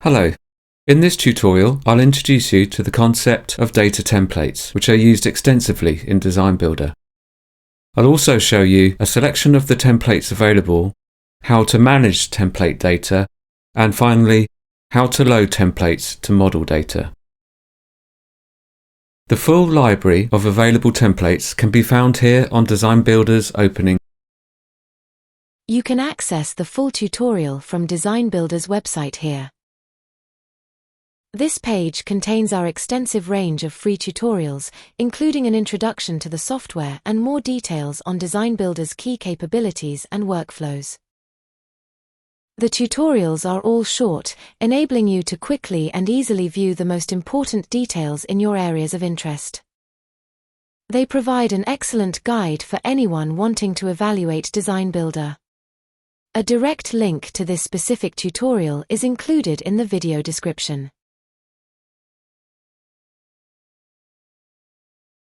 Hello. In this tutorial, I'll introduce you to the concept of data templates, which are used extensively in DesignBuilder. I'll also show you a selection of the templates available, how to manage template data, and finally, how to load templates to model data. The full library of available templates can be found here on DesignBuilder's opening. You can access the full tutorial from DesignBuilder's website here. This page contains our extensive range of free tutorials, including an introduction to the software and more details on DesignBuilder's key capabilities and workflows. The tutorials are all short, enabling you to quickly and easily view the most important details in your areas of interest. They provide an excellent guide for anyone wanting to evaluate DesignBuilder. A direct link to this specific tutorial is included in the video description.